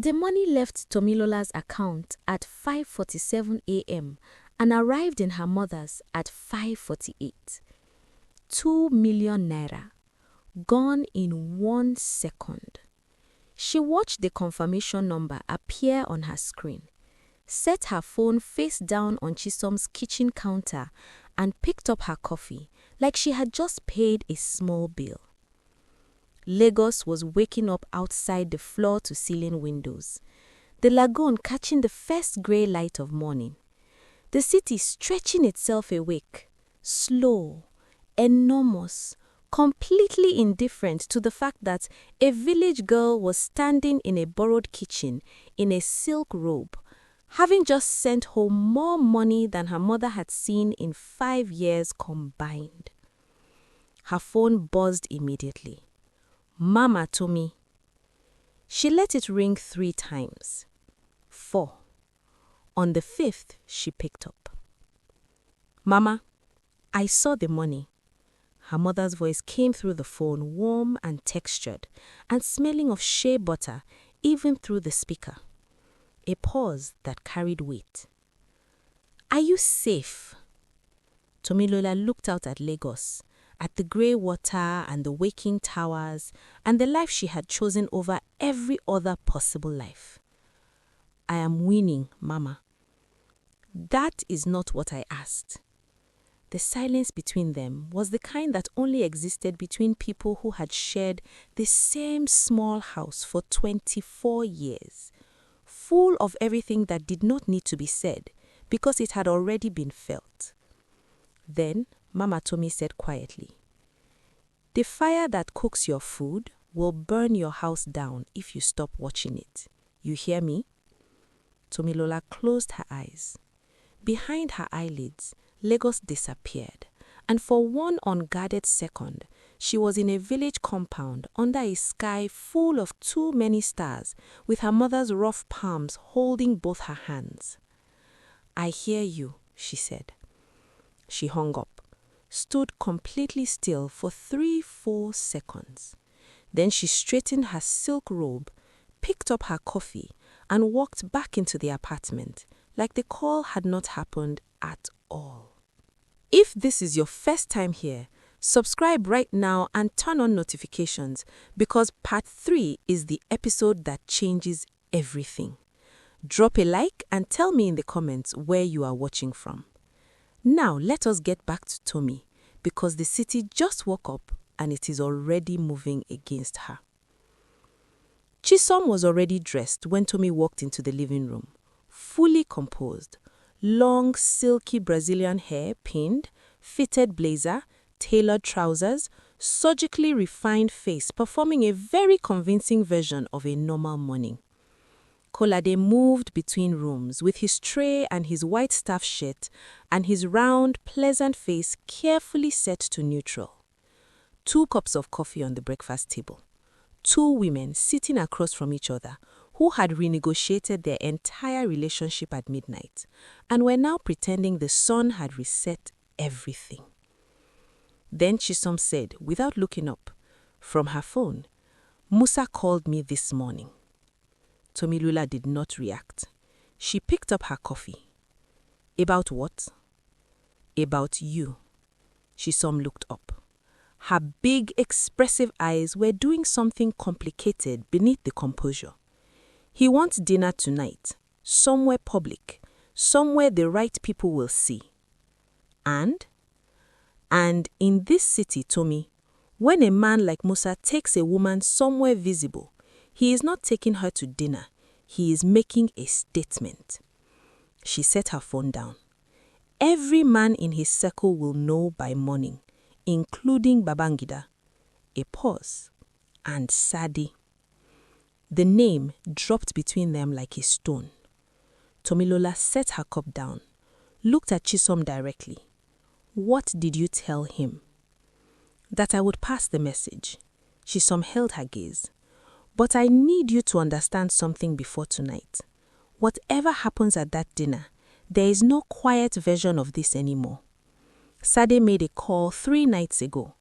The money left Tomilola's account at 5:47 a.m. and arrived in her mother's at 5:48. 2 million naira, gone in 1 second. She watched the confirmation number appear on her screen, set her phone face down on Chisom's kitchen counter, and picked up her coffee like she had just paid a small bill. Lagos was waking up outside the floor-to-ceiling windows, the lagoon catching the first grey light of morning, the city stretching itself awake, slow, enormous, completely indifferent to the fact that a village girl was standing in a borrowed kitchen in a silk robe, having just sent home more money than her mother had seen in 5 years combined. Her phone buzzed immediately. Mama Tomi. She let it ring 3 times. 4. On the 5th, she picked up. Mama, I saw the money. Her mother's voice came through the phone, warm and textured, and smelling of shea butter even through the speaker. A pause that carried weight. Are you safe? Tomilola looked out at Lagos, at the grey water and the waking towers, and the life she had chosen over every other possible life. I am winning, Mama. That is not what I asked. The silence between them was the kind that only existed between people who had shared the same small house for 24 years, full of everything that did not need to be said because it had already been felt. Then Mama Tomi said quietly, the fire that cooks your food will burn your house down if you stop watching it. You hear me? Tomilola closed her eyes. Behind her eyelids, Lagos disappeared, and for one unguarded second, she was in a village compound under a sky full of too many stars, with her mother's rough palms holding both her hands. I hear you, she said. She hung up, stood completely still for 3 full seconds. Then she straightened her silk robe, picked up her coffee, and walked back into the apartment, like the call had not happened at all. If this is your first time here, subscribe right now and turn on notifications, because part 3 is the episode that changes everything. Drop a like and tell me in the comments where you are watching from. Now let us get back to Tomi, because the city just woke up and it is already moving against her. Chisom was already dressed when Tomi walked into the living room, fully composed, long silky Brazilian hair pinned, fitted blazer, tailored trousers, surgically refined face performing a very convincing version of a normal morning. Kolade moved between rooms with his tray and his white staff shirt and his round, pleasant face carefully set to neutral. 2 cups of coffee on the breakfast table. 2 women sitting across from each other who had renegotiated their entire relationship at midnight and were now pretending the sun had reset everything. Then Chisom said, without looking up, from her phone, Musa called me this morning. Tomilola did not react. She picked up her coffee. About what? About you. Chisom looked up. Her big, expressive eyes were doing something complicated beneath the composure. He wants dinner tonight, somewhere public, somewhere the right people will see. And in this city, Tomi, when a man like Musa takes a woman somewhere visible, he is not taking her to dinner. He is making a statement. She set her phone down. Every man in his circle will know by morning, including Babangida. A pause. And Sade. The name dropped between them like a stone. Tomilola set her cup down, looked at Chisom directly. What did you tell him? That I would pass the message. Chisom held her gaze. But I need you to understand something before tonight. Whatever happens at that dinner, there is no quiet version of this anymore. Sade made a call 3 nights ago.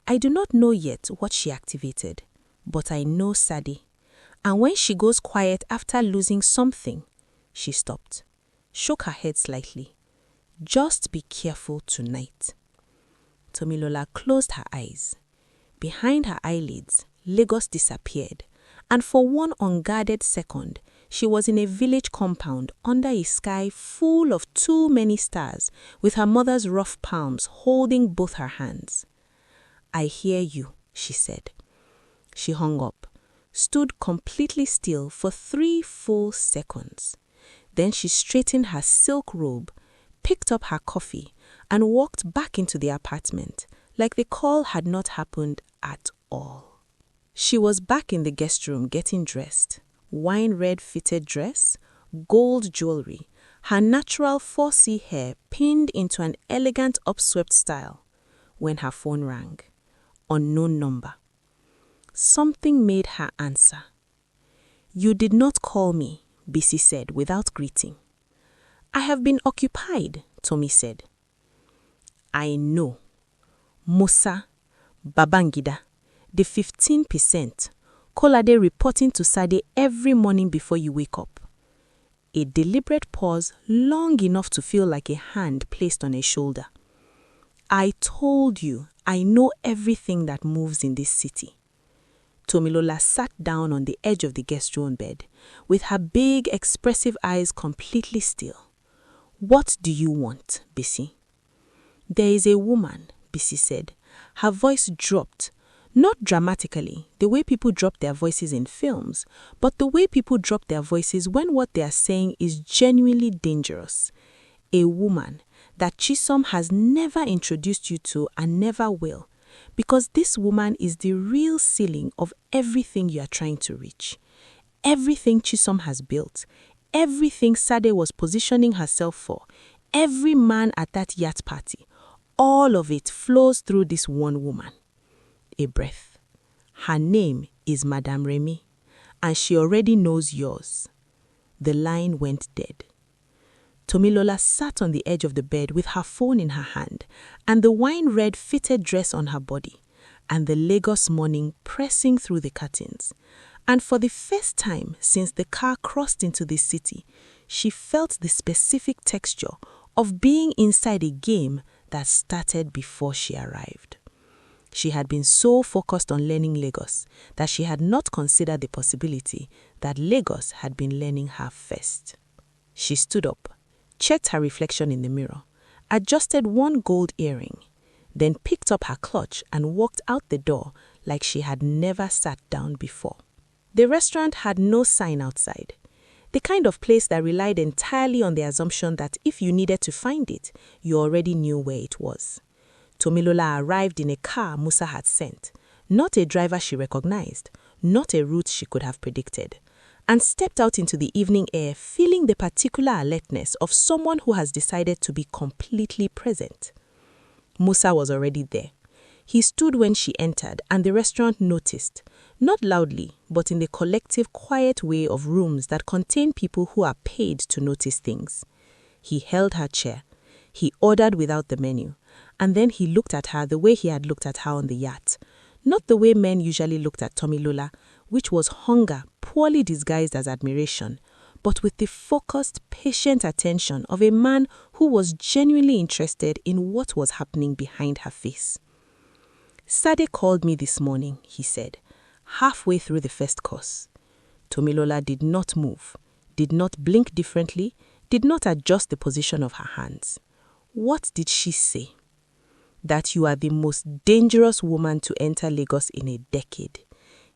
I do not know yet what she activated, but I know Sade. And when she goes quiet after losing something, she stopped, shook her head slightly. Just be careful tonight. Tomilola closed her eyes. Behind her eyelids, Lagos disappeared, and for one unguarded second, she was in a village compound under a sky full of too many stars, with her mother's rough palms holding both her hands. I hear you, she said. She hung up, stood completely still for 3 full seconds. Then she straightened her silk robe, picked up her coffee, and walked back into the apartment, like the call had not happened at all. She was back in the guest room getting dressed. Wine-red fitted dress, gold jewelry, her natural 4C hair pinned into an elegant upswept style, when her phone rang. Unknown number. Something made her answer. You did not call me, Bisi said without greeting. I have been occupied, Tommy said. I know. Musa, Babangida, the 15%, Kolade reporting to Sade every morning before you wake up. A deliberate pause long enough to feel like a hand placed on a shoulder. I told you, I know everything that moves in this city. Tomilola sat down on the edge of the guest room bed, with her big, expressive eyes completely still. What do you want, Bisi? There is a woman, Bisi said. Her voice dropped, not dramatically, the way people drop their voices in films, but the way people drop their voices when what they are saying is genuinely dangerous. A woman that Chisom has never introduced you to and never will, because this woman is the real ceiling of everything you are trying to reach. Everything Chisom has built, everything Sade was positioning herself for, every man at that yacht party, all of it flows through this one woman. A breath. Her name is Madam Remi, and she already knows yours. The line went dead. Tomilola sat on the edge of the bed with her phone in her hand and the wine-red fitted dress on her body, and the Lagos morning pressing through the curtains. And for the first time since the car crossed into the city, she felt the specific texture of being inside a game that started before she arrived. She had been so focused on learning Lagos that she had not considered the possibility that Lagos had been learning her first. She stood up, checked her reflection in the mirror, adjusted one gold earring, then picked up her clutch and walked out the door like she had never sat down before. The restaurant had no sign outside, the kind of place that relied entirely on the assumption that if you needed to find it, you already knew where it was. Tomilola arrived in a car Musa had sent, not a driver she recognized, not a route she could have predicted, and stepped out into the evening air feeling the particular alertness of someone who has decided to be completely present. Musa was already there. He stood when she entered and the restaurant noticed, not loudly, but in the collective quiet way of rooms that contain people who are paid to notice things. He held her chair. He ordered without the menu. And then he looked at her the way he had looked at her on the yacht. Not the way men usually looked at Tomilola, which was hunger poorly disguised as admiration, but with the focused, patient attention of a man who was genuinely interested in what was happening behind her face. Sade called me this morning, he said, halfway through the first course. Tomilola did not move, did not blink differently, did not adjust the position of her hands. What did she say? That you are the most dangerous woman to enter Lagos in a decade.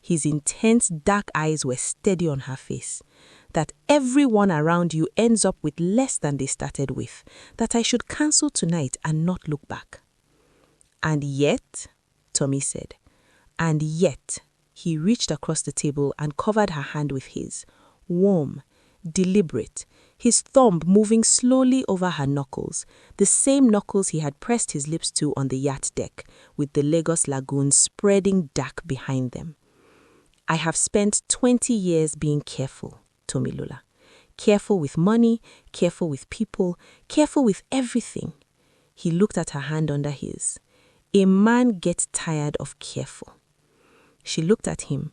His intense dark eyes were steady on her face. That everyone around you ends up with less than they started with. That I should cancel tonight and not look back. And yet, Tommy said, and yet, he reached across the table and covered her hand with his, warm, deliberate, his thumb moving slowly over her knuckles, the same knuckles he had pressed his lips to on the yacht deck, with the Lagos lagoon spreading dark behind them. I have spent 20 years being careful, Tomilola. Careful with money, careful with people, careful with everything. He looked at her hand under his. A man gets tired of careful. She looked at him,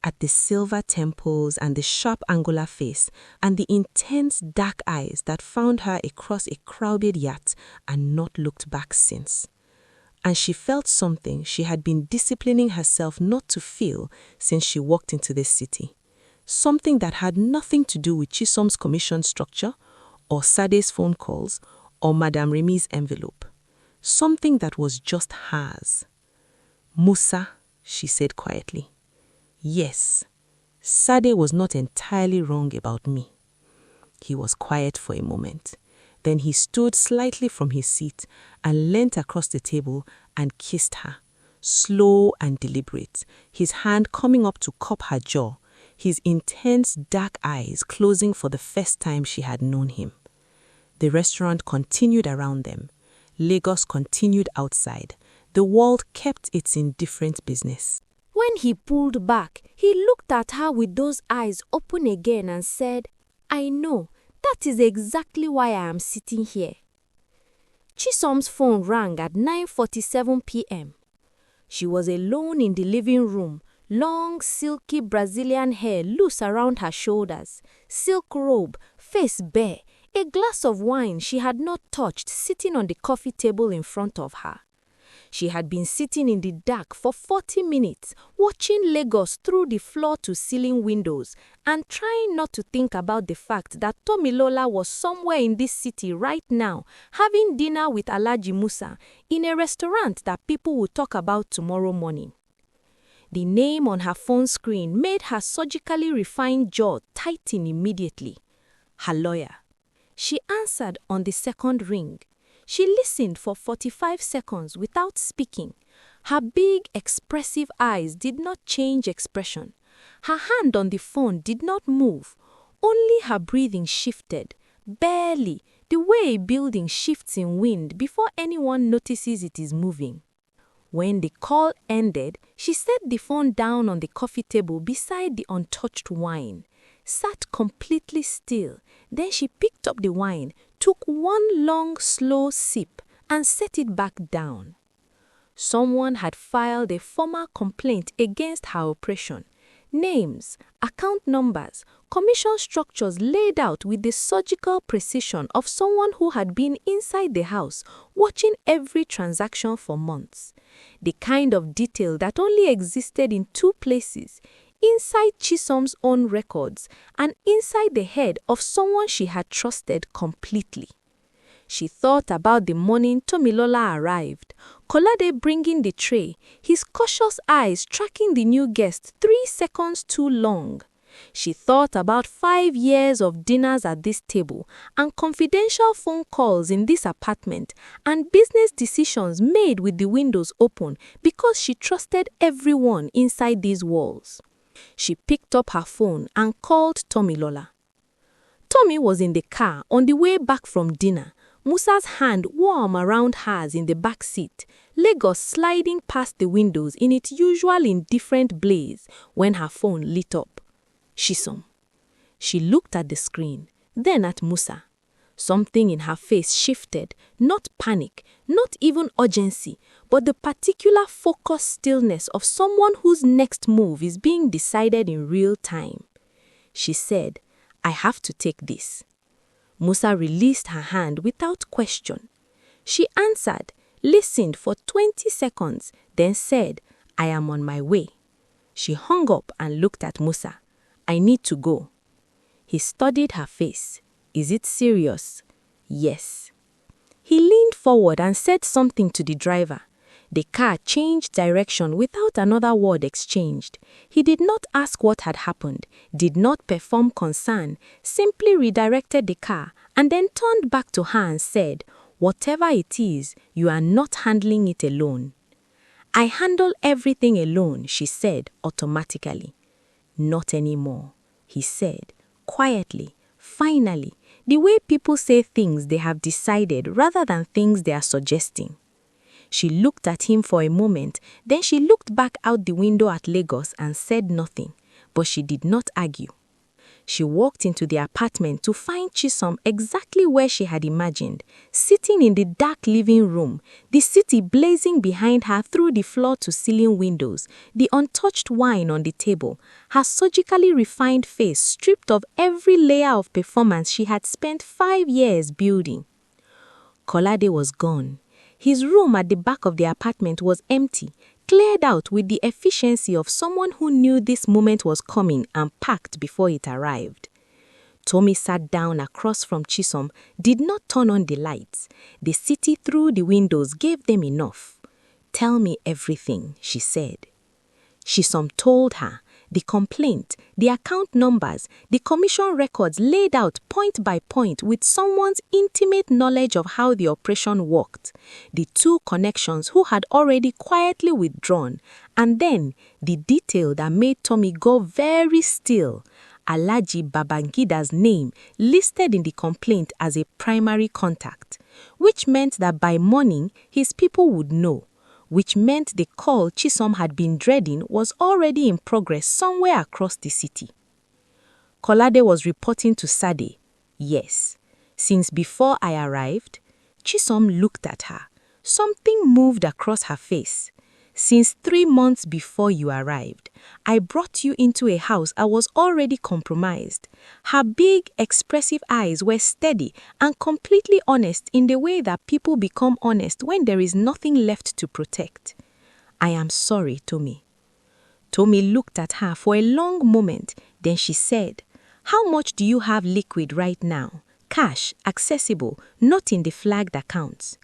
at the silver temples and the sharp angular face and the intense dark eyes that found her across a crowded yacht and not looked back since. And she felt something she had been disciplining herself not to feel since she walked into this city. Something that had nothing to do with Chisom's commission structure, or Sade's phone calls, or Madam Remi's envelope. Something that was just hers. Musa, she said quietly. Yes, Sade was not entirely wrong about me. He was quiet for a moment. Then he stood slightly from his seat and leant across the table and kissed her, slow and deliberate, his hand coming up to cup her jaw, his intense dark eyes closing for the first time she had known him. The restaurant continued around them. Lagos continued outside. The world kept its indifferent business. When he pulled back, he looked at her with those eyes open again and said, "I know, that is exactly why I am sitting here." Chisom's phone rang at 9:47 p.m. She was alone in the living room, long, silky Brazilian hair loose around her shoulders, silk robe, face bare, a glass of wine she had not touched sitting on the coffee table in front of her. She had been sitting in the dark for 40 minutes, watching Lagos through the floor-to-ceiling windows and trying not to think about the fact that Tomilola was somewhere in this city right now, having dinner with Alhaji Musa in a restaurant that people would talk about tomorrow morning. The name on her phone screen made her surgically refined jaw tighten immediately. Her lawyer. She answered on the second ring. She listened for 45 seconds without speaking. Her big, expressive eyes did not change expression. Her hand on the phone did not move. Only her breathing shifted, barely, the way a building shifts in wind before anyone notices it is moving. When the call ended, she set the phone down on the coffee table beside the untouched wine, sat completely still. Then she picked up the wine, took one long, slow sip, and set it back down. Someone had filed a formal complaint against her oppression. Names, account numbers, commission structures laid out with the surgical precision of someone who had been inside the house, watching every transaction for months. The kind of detail that only existed in two places, inside Chisom's own records and inside the head of someone she had trusted completely. She thought about the morning Tomilola arrived, Kolade bringing the tray, his cautious eyes tracking the new guest 3 seconds too long. She thought about 5 years of dinners at this table and confidential phone calls in this apartment and business decisions made with the windows open because she trusted everyone inside these walls. She picked up her phone and called Tomilola. Tommy was in the car on the way back from dinner, Musa's hand warm around hers in the back seat, Lagos sliding past the windows in its usual indifferent blaze when her phone lit up. Chisom. She looked at the screen, then at Musa. Something in her face shifted, not panic, not even urgency, but the particular focused stillness of someone whose next move is being decided in real time. She said, "I have to take this." Musa released her hand without question. She answered, listened for 20 seconds, then said, "I am on my way." She hung up and looked at Musa. "I need to go." He studied her face. "Is it serious?" "Yes." He leaned forward and said something to the driver. The car changed direction without another word exchanged. He did not ask what had happened, did not perform concern, simply redirected the car and then turned back to her and said, "Whatever it is, you are not handling it alone." "I handle everything alone," she said automatically. "Not anymore," he said, quietly, finally, the way people say things they have decided rather than things they are suggesting. She looked at him for a moment, then she looked back out the window at Lagos and said nothing, but she did not argue. She walked into the apartment to find Chisom exactly where she had imagined, sitting in the dark living room, the city blazing behind her through the floor-to-ceiling windows, the untouched wine on the table, her surgically refined face stripped of every layer of performance she had spent 5 years building. Kolade was gone. His room at the back of the apartment was empty, cleared out with the efficiency of someone who knew this moment was coming and packed before it arrived. Tomi sat down across from Chisom, did not turn on the lights. The city through the windows gave them enough. "Tell me everything," she said. Chisom told her. The complaint, the account numbers, the commission records laid out point by point with someone's intimate knowledge of how the operation worked, the 2 connections who had already quietly withdrawn, and then the detail that made Tomi go very still, Alhaji Babangida's name listed in the complaint as a primary contact, which meant that by morning his people would know, which meant the call Chisom had been dreading was already in progress somewhere across the city. Kolade was reporting to Sade. Yes, since before I arrived, Chisom looked at her. Something moved across her face. Since 3 months before you arrived, I brought you into a house I was already compromised. Her big, expressive eyes were steady and completely honest in the way that people become honest when there is nothing left to protect. I am sorry, Tomi. Tomi looked at her for a long moment, then she said, "How much do you have liquid right now? Cash, accessible, not in the flagged accounts."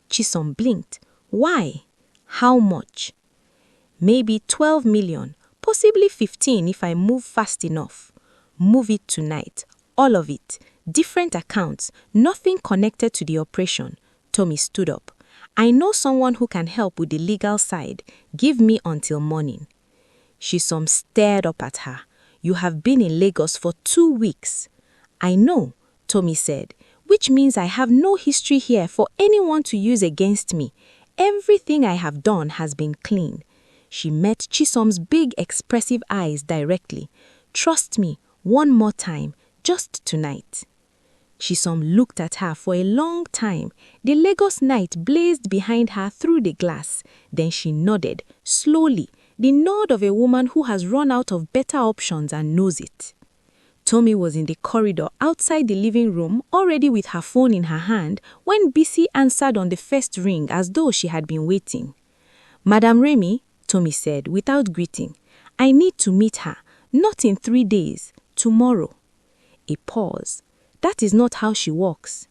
Chisom blinked. Why? How much? Maybe 12 million, possibly 15 if I move fast enough. Move it tonight, all of it, different accounts, nothing connected to the operation. Tomi stood up. I know someone who can help with the legal side. Give me until morning. Chisom stared up at her. You have been in Lagos for 2 weeks. I know, Tomi said, which means I have no history here for anyone to use against me. Everything I have done has been clean. She met Chisom's big expressive eyes directly. Trust me, one more time, just tonight. Chisom looked at her for a long time. The Lagos night blazed behind her through the glass. Then she nodded, slowly, the nod of a woman who has run out of better options and knows it. Tomi was in the corridor outside the living room, already with her phone in her hand, when Bisi answered on the first ring as though she had been waiting. Madam Remi, Tomi said without greeting, I need to meet her, not in 3 days, tomorrow. A pause. That is not how she works.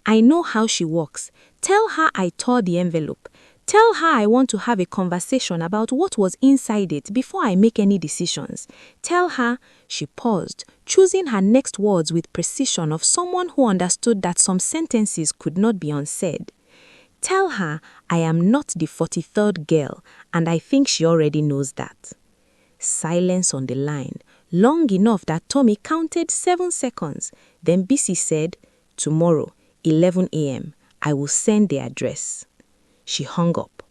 I know how she works. Tell her I tore the envelope. Tell her I want to have a conversation about what was inside it before I make any decisions. Tell her, she paused, choosing her next words with precision of someone who understood that some sentences could not be unsaid. Tell her I am not the 43rd girl, and I think she already knows that. Silence on the line, long enough that Tomi counted 7 seconds. Then Bisi said, tomorrow, 11 a.m., I will send the address. She hung up.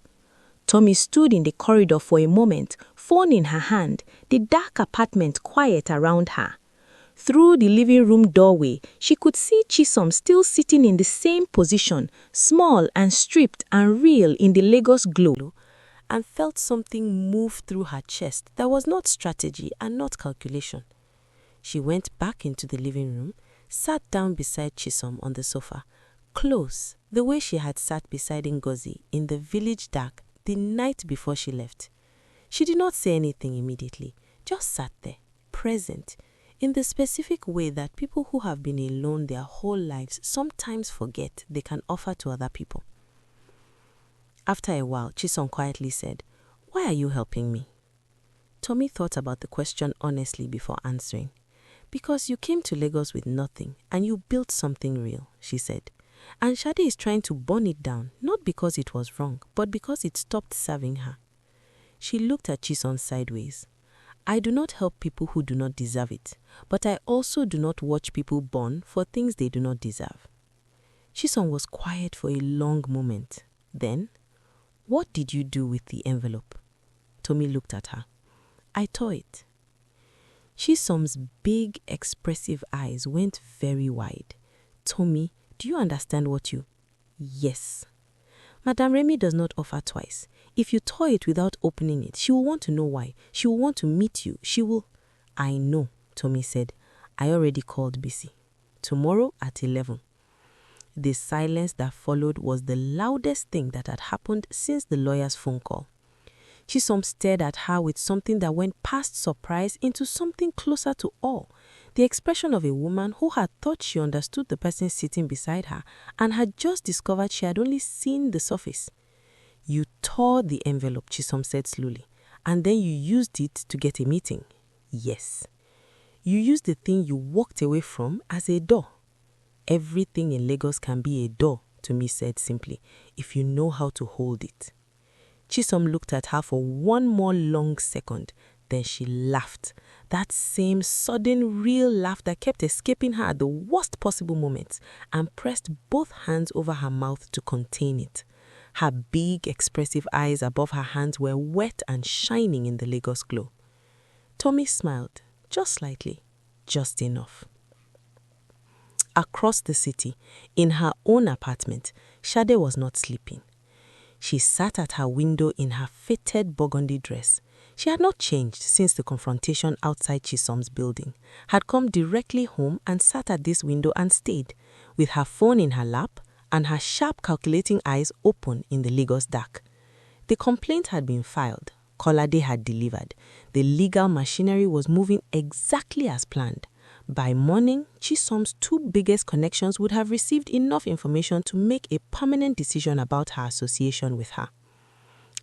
Tomi stood in the corridor for a moment, phone in her hand, the dark apartment quiet around her. Through the living room doorway, she could see Chisom still sitting in the same position, small and stripped and real in the Lagos glow, and felt something move through her chest that was not strategy and not calculation. She went back into the living room, sat down beside Chisom on the sofa, close, the way she had sat beside Ngozi in the village dark the night before she left. She did not say anything immediately, just sat there, present, in the specific way that people who have been alone their whole lives sometimes forget they can offer to other people. After a while, Chisom quietly said, "Why are you helping me?" Tomi thought about the question honestly before answering. "Because you came to Lagos with nothing and you built something real," she said. "And Shadi is trying to burn it down, not because it was wrong, but because it stopped serving her." She looked at Chisom sideways. "I do not help people who do not deserve it, but I also do not watch people burn for things they do not deserve." Chisom was quiet for a long moment. Then, "What did you do with the envelope?" Tomi looked at her. "I tore it." Chisom's big, expressive eyes went very wide. Tommy, do you understand what you... Yes. Madam Remi does not offer twice. If you toy it without opening it, she will want to know why. She will want to meet you. She will... I know, Tommy said. I already called Bisi. Tomorrow at 11. The silence that followed was the loudest thing that had happened since the lawyer's phone call. Chisom stared at her with something that went past surprise into something closer to awe. The expression of a woman who had thought she understood the person sitting beside her and had just discovered she had only seen the surface. You tore the envelope, Chisom said slowly, and then you used it to get a meeting. Yes. You used the thing you walked away from as a door. Everything in Lagos can be a door, Tommy said simply, if you know how to hold it. Chisom looked at her for one more long second. Then she laughed. That same sudden, real laugh that kept escaping her at the worst possible moments, and pressed both hands over her mouth to contain it. Her big, expressive eyes above her hands were wet and shining in the Lagos glow. Tommy smiled, just slightly, just enough. Across the city, in her own apartment, Sade was not sleeping. She sat at her window in her fitted burgundy dress. She had not changed since the confrontation outside Chisom's building, had come directly home and sat at this window and stayed, with her phone in her lap and her sharp calculating eyes open in the Lagos dark. The complaint had been filed. Kolade had delivered. The legal machinery was moving exactly as planned. By morning, Chisom's two biggest connections would have received enough information to make a permanent decision about her association with her.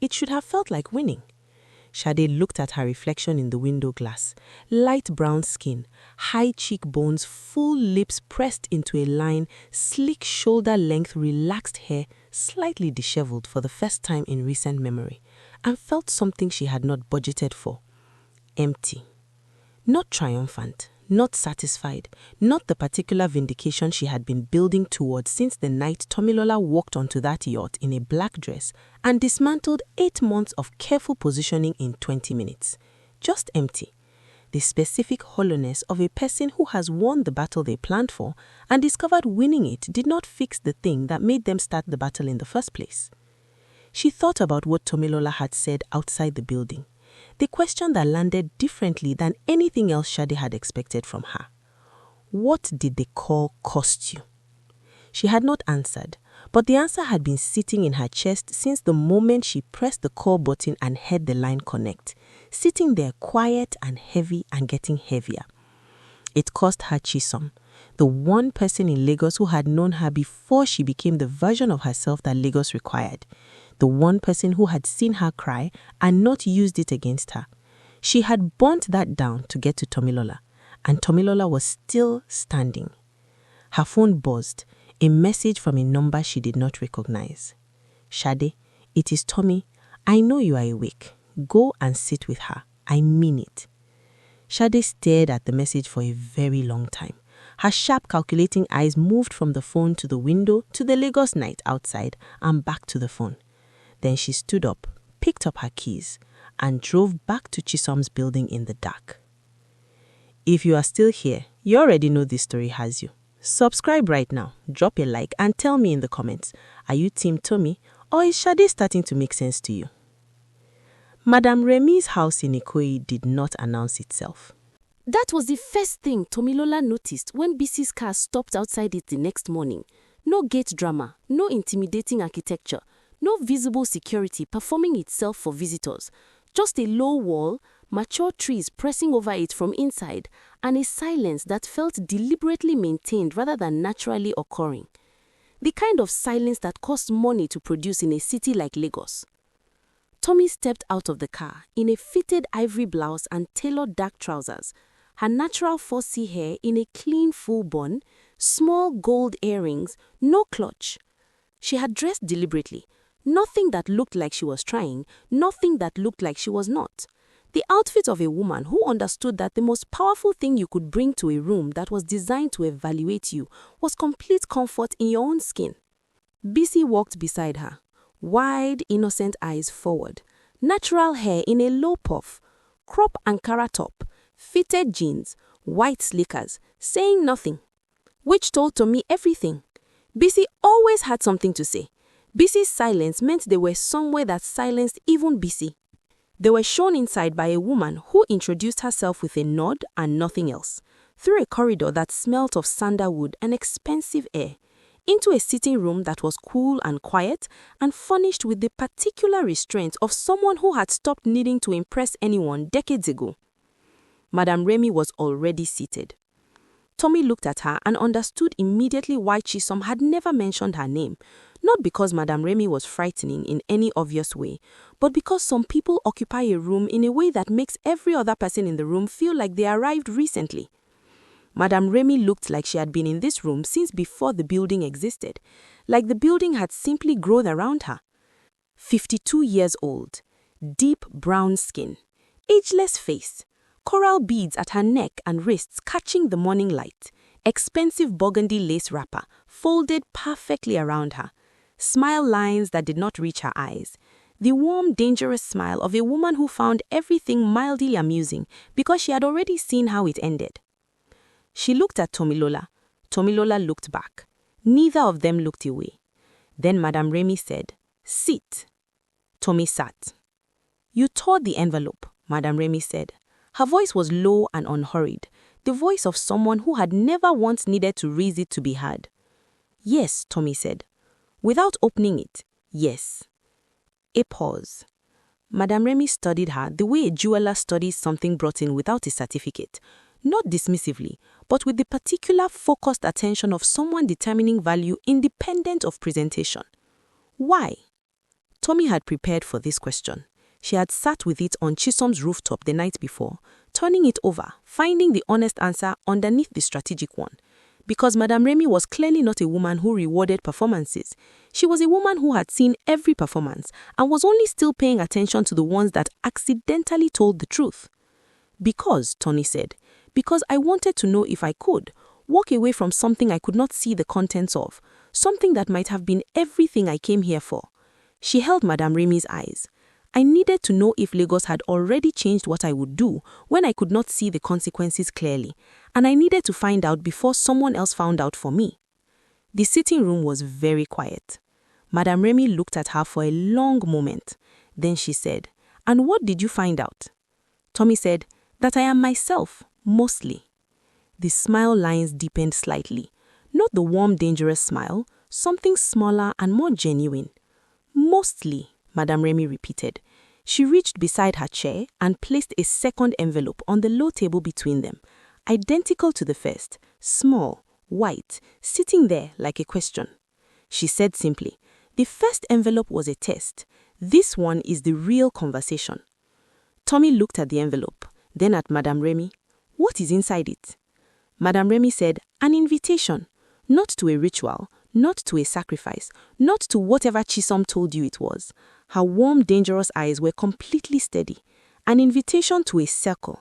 It should have felt like winning. Sade looked at her reflection in the window glass. Light brown skin, high cheekbones, full lips pressed into a line, sleek shoulder-length relaxed hair, slightly disheveled for the first time in recent memory, and felt something she had not budgeted for. Empty. Not triumphant. Not satisfied, not the particular vindication she had been building towards since the night Tomilola walked onto that yacht in a black dress and dismantled 8 months of careful positioning in 20 minutes. Just empty. The specific hollowness of a person who has won the battle they planned for and discovered winning it did not fix the thing that made them start the battle in the first place. She thought about what Tomilola had said outside the building. The question that landed differently than anything else Shadi had expected from her. What did the call cost you? She had not answered, but the answer had been sitting in her chest since the moment she pressed the call button and heard the line connect, sitting there quiet and heavy and getting heavier. It cost her Chisom, the one person in Lagos who had known her before she became the version of herself that Lagos required. The one person who had seen her cry and not used it against her. She had burnt that down to get to Tomilola, and Tomilola was still standing. Her phone buzzed, a message from a number she did not recognize. Shade, it is Tommy. I know you are awake. Go and sit with her. I mean it. Shade stared at the message for a very long time. Her sharp calculating eyes moved from the phone to the window to the Lagos night outside and back to the phone. Then she stood up, picked up her keys, and drove back to Chisom's building in the dark. If you are still here, you already know this story has you. Subscribe right now, drop a like, and tell me in the comments, are you Team Tommy or is Shadi starting to make sense to you? Madam Remi's house in Ikoyi did not announce itself. That was the first thing Tomilola noticed when Bisi's car stopped outside it the next morning. No gate drama, no intimidating architecture, no visible security performing itself for visitors. Just a low wall, mature trees pressing over it from inside, and a silence that felt deliberately maintained rather than naturally occurring. The kind of silence that costs money to produce in a city like Lagos. Tommy stepped out of the car in a fitted ivory blouse and tailored dark trousers, her natural 4C hair in a clean full bun, small gold earrings, no clutch. She had dressed deliberately. Nothing that looked like she was trying, nothing that looked like she was not. The outfit of a woman who understood that the most powerful thing you could bring to a room that was designed to evaluate you was complete comfort in your own skin. Bisi walked beside her, wide, innocent eyes forward, natural hair in a low puff, crop Ankara top, fitted jeans, white slickers, saying nothing. Which told Tomi everything. Bisi always had something to say. Bisi's silence meant they were somewhere that silenced even Bisi. They were shown inside by a woman who introduced herself with a nod and nothing else, through a corridor that smelt of sandalwood and expensive air, into a sitting room that was cool and quiet and furnished with the particular restraint of someone who had stopped needing to impress anyone decades ago. Madam Remi was already seated. Tomi looked at her and understood immediately why Chisom had never mentioned her name, not because Madam Remi was frightening in any obvious way, but because some people occupy a room in a way that makes every other person in the room feel like they arrived recently. Madam Remi looked like she had been in this room since before the building existed, like the building had simply grown around her. 52 years old, deep brown skin, ageless face, coral beads at her neck and wrists catching the morning light, expensive burgundy lace wrapper folded perfectly around her, smile lines that did not reach her eyes, the warm, dangerous smile of a woman who found everything mildly amusing because she had already seen how it ended. She looked at Tomilola. Tomilola looked back. Neither of them looked away. Then Madam Remi said, "Sit." Tomi sat. "You tore the envelope," Madam Remi said. Her voice was low and unhurried, the voice of someone who had never once needed to raise it to be heard. "Yes," Tomi said. "Without opening it, yes." A pause. Madam Remi studied her the way a jeweler studies something brought in without a certificate, not dismissively, but with the particular focused attention of someone determining value independent of presentation. Why? Tomi had prepared for this question. She had sat with it on Chisom's rooftop the night before, turning it over, finding the honest answer underneath the strategic one. Because Madam Remi was clearly not a woman who rewarded performances. She was a woman who had seen every performance and was only still paying attention to the ones that accidentally told the truth. "Because," Tony said, "because I wanted to know if I could walk away from something I could not see the contents of, something that might have been everything I came here for." She held Madam Remi's eyes. "I needed to know if Lagos had already changed what I would do when I could not see the consequences clearly, and I needed to find out before someone else found out for me." The sitting room was very quiet. Madam Remi looked at her for a long moment. Then she said, "And what did you find out?" Tomi said, "That I am myself, mostly." The smile lines deepened slightly. Not the warm, dangerous smile, something smaller and more genuine. "Mostly," Madam Remi repeated. She reached beside her chair and placed a second envelope on the low table between them, identical to the first, small, white, sitting there like a question. She said simply, "The first envelope was a test. This one is the real conversation." Tomi looked at the envelope, then at Madam Remi. "What is inside it?" Madam Remi said, "An invitation, not to a ritual, not to a sacrifice, not to whatever Chisom told you it was." Her warm, dangerous eyes were completely steady. "An invitation to a circle,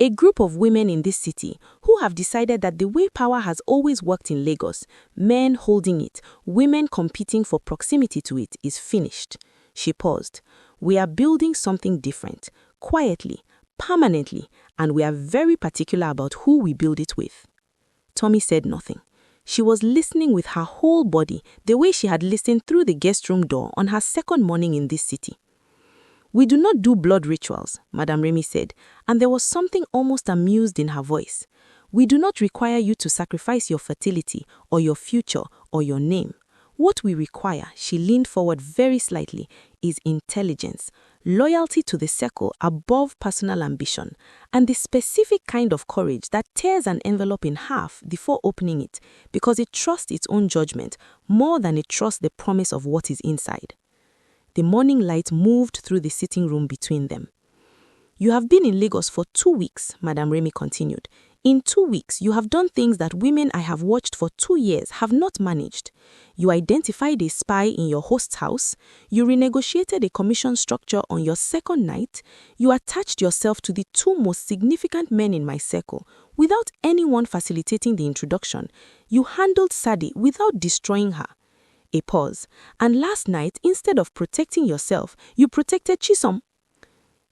a group of women in this city who have decided that the way power has always worked in Lagos, men holding it, women competing for proximity to it, is finished." She paused. "We are building something different, quietly, permanently, and we are very particular about who we build it with." Tomi said nothing. She was listening with her whole body, the way she had listened through the guest room door on her second morning in this city. "We do not do blood rituals," Madam Remi said, and there was something almost amused in her voice. "We do not require you to sacrifice your fertility or your future or your name. What we require," she leaned forward very slightly, "is intelligence, loyalty to the circle above personal ambition, and the specific kind of courage that tears an envelope in half before opening it because it trusts its own judgment more than it trusts the promise of what is inside." The morning light moved through the sitting room between them. "You have been in Lagos for 2 weeks, Madam Remi continued. In 2 weeks, you have done things that women I have watched for 2 years have not managed. You identified a spy in your host's house. You renegotiated a commission structure on your second night. You attached yourself to the 2 most significant men in my circle without anyone facilitating the introduction. You handled Sade without destroying her." A pause. "And last night, instead of protecting yourself, you protected Chisom."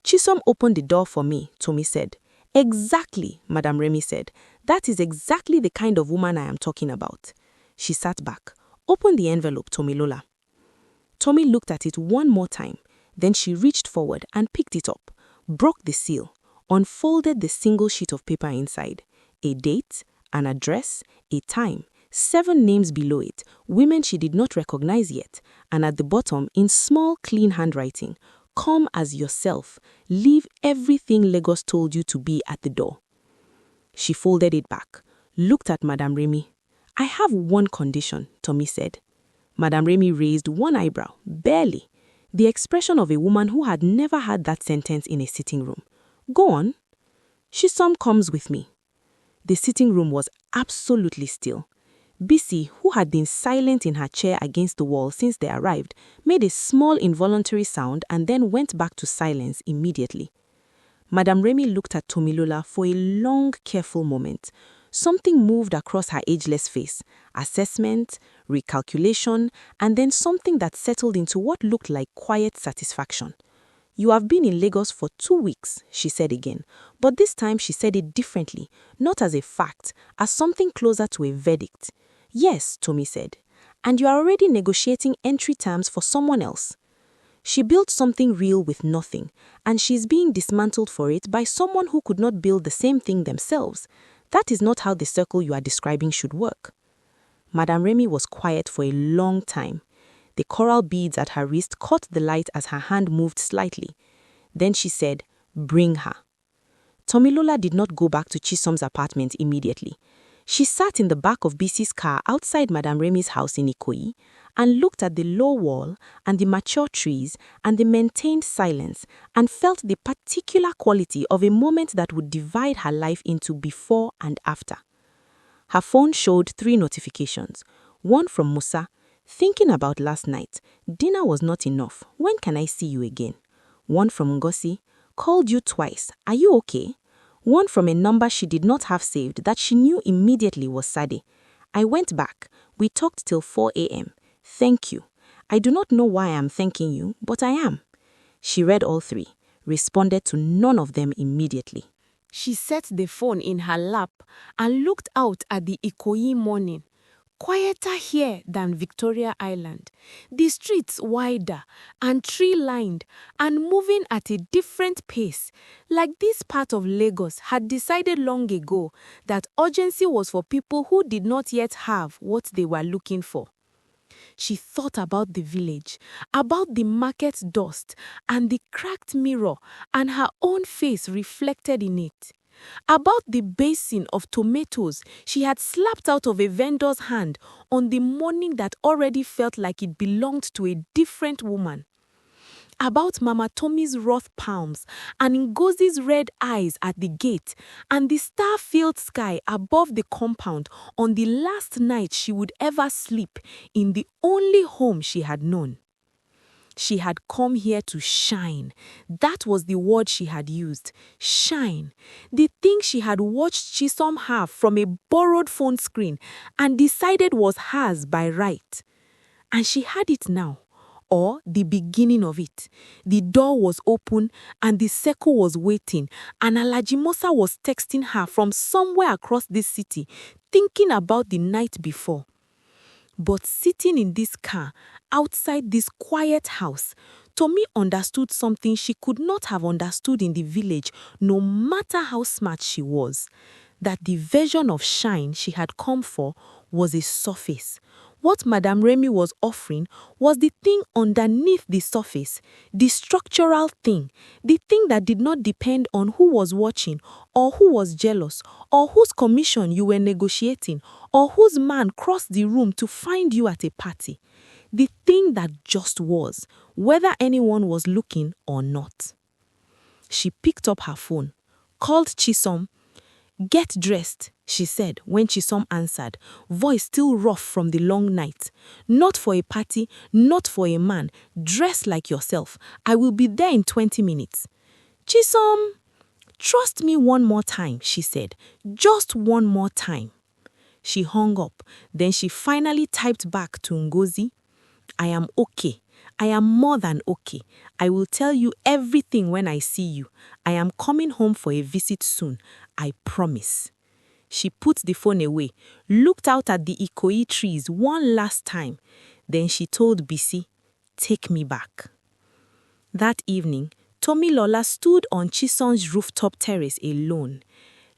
"Chisom opened the door for me," Tomi said. Exactly, Madam Remi said. That is exactly the kind of woman I am talking about. She sat back, opened the envelope, Tomilola. Tommy looked at it one more time. Then she reached forward and picked it up, broke the seal, unfolded the single sheet of paper inside. A date, an address, a time, 7 names below it, women she did not recognize yet, and at the bottom, in small, clean handwriting, "Come as yourself. Leave everything Lagos told you to be at the door." She folded it back, looked at Madam Remi. "I have one condition," Tommy said. Madam Remi raised one eyebrow, barely, the expression of a woman who had never had that sentence in a sitting room. "Go on." "Chisom comes with me." The sitting room was absolutely still. Bisi, who had been silent in her chair against the wall since they arrived, made a small involuntary sound and then went back to silence immediately. Madam Remi looked at Tomilola for a long, careful moment. Something moved across her ageless face, assessment, recalculation, and then something that settled into what looked like quiet satisfaction. "You have been in Lagos for 2 weeks, she said again, but this time she said it differently, not as a fact, as something closer to a verdict. "Yes," Tommy said, "and you are already negotiating entry terms for someone else." She built something real with nothing, and she's being dismantled for it by someone who could not build the same thing themselves. That is not how the circle you are describing should work. Madam Remi was quiet for a long time. The coral beads at her wrist caught the light as her hand moved slightly. Then she said, "Bring her." Tomilola did not go back to Chisom's apartment immediately. She sat in the back of Bisi's car outside Madam Remi's house in Ikoyi and looked at the low wall and the mature trees and the maintained silence and felt the particular quality of a moment that would divide her life into before and after. Her phone showed 3 notifications. One from Musa. "Thinking about last night. Dinner was not enough. When can I see you again?" One from Ngozi. "Called you twice. Are you okay?" One from a number she did not have saved that she knew immediately was Sade. "I went back. We talked till 4 a.m. Thank you. I do not know why I am thanking you, but I am." She read all 3, responded to none of them immediately. She set the phone in her lap and looked out at the Ikoyi morning. Quieter here than Victoria Island, the streets wider and tree-lined and moving at a different pace, like this part of Lagos had decided long ago that urgency was for people who did not yet have what they were looking for. She thought about the village, about the market dust and the cracked mirror and her own face reflected in it. About the basin of tomatoes she had slapped out of a vendor's hand on the morning that already felt like it belonged to a different woman. About Mama Tommy's rough palms and Ngozi's red eyes at the gate and the star-filled sky above the compound on the last night she would ever sleep in the only home she had known. She had come here to shine. That was the word she had used. Shine. The thing she had watched Chisom have from a borrowed phone screen and decided was hers by right. And she had it now, or the beginning of it. The door was open and the circle was waiting, and Alhaji Musa was texting her from somewhere across this city, thinking about the night before. But sitting in this car, outside this quiet house, Tommy understood something she could not have understood in the village, no matter how smart she was. That the version of shine she had come for was a surface. What Madam Remi was offering was the thing underneath the surface, the structural thing, the thing that did not depend on who was watching, or who was jealous, or whose commission you were negotiating, or whose man crossed the room to find you at a party. The thing that just was, whether anyone was looking or not. She picked up her phone, called Chisom. "Get dressed," she said when Chisom answered, voice still rough from the long night. "Not for a party, not for a man. Dress like yourself. I will be there in 20 minutes. "Chisom, trust me one more time," she said. "Just one more time." She hung up. Then she finally typed back to Ngozi, "I am okay. I am more than okay. I will tell you everything when I see you. I am coming home for a visit soon. I promise. She put the phone away, looked out at the Ikoyi trees one last time. Then she told Bisi, "Take me back." That evening, Tomilola stood on Chisom's rooftop terrace alone.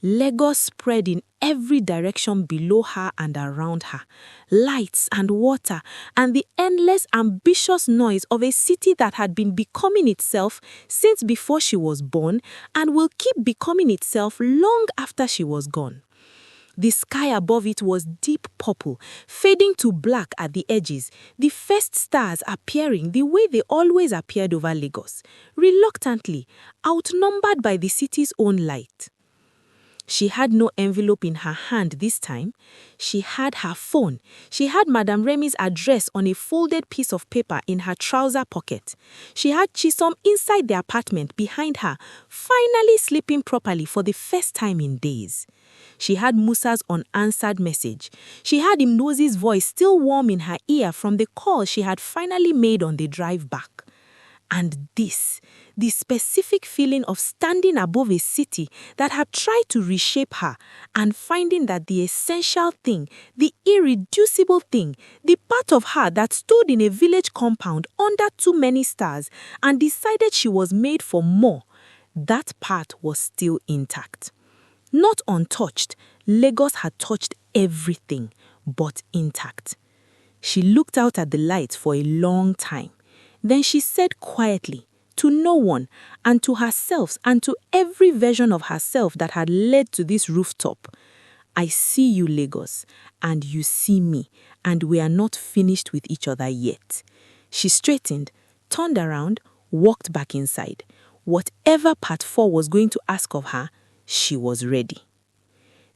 Lagos spread in every direction below her and around her. Lights and water and the endless ambitious noise of a city that had been becoming itself since before she was born and will keep becoming itself long after she was gone. The sky above it was deep purple, fading to black at the edges, the first stars appearing the way they always appeared over Lagos, reluctantly, outnumbered by the city's own light. She had no envelope in her hand this time. She had her phone. She had Madam Remi's address on a folded piece of paper in her trouser pocket. She had Chisom inside the apartment behind her, finally sleeping properly for the first time in days. She had Musa's unanswered message. She had Imnozi's voice still warm in her ear from the call she had finally made on the drive back. And this, the specific feeling of standing above a city that had tried to reshape her and finding that the essential thing, the irreducible thing, the part of her that stood in a village compound under too many stars and decided she was made for more, that part was still intact. Not untouched, Lagos had touched everything, but intact. She looked out at the lights for a long time. Then she said quietly, to no one, and to herself, and to every version of herself that had led to this rooftop, "I see you, Lagos, and you see me, and we are not finished with each other yet." She straightened, turned around, walked back inside. Whatever part 4 was going to ask of her, she was ready.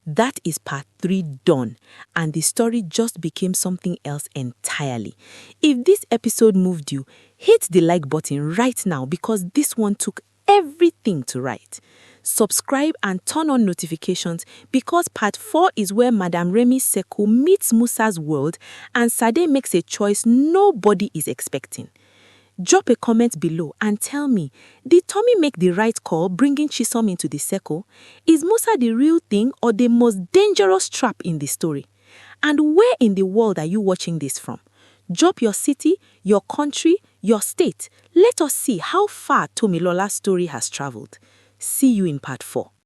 That is part 3 done, and the story just became something else entirely. If this episode moved you, hit the like button right now because this one took everything to write. Subscribe and turn on notifications because part 4 is where Madam Remi Seko meets Musa's world and Sade makes a choice nobody is expecting. Drop a comment below and tell me, did Tommy make the right call bringing Chisom into the circle? Is Musa the real thing or the most dangerous trap in the story? And where in the world are you watching this from? Drop your city, your country, your state. Let us see how far Tomilola's story has traveled. See you in part 4.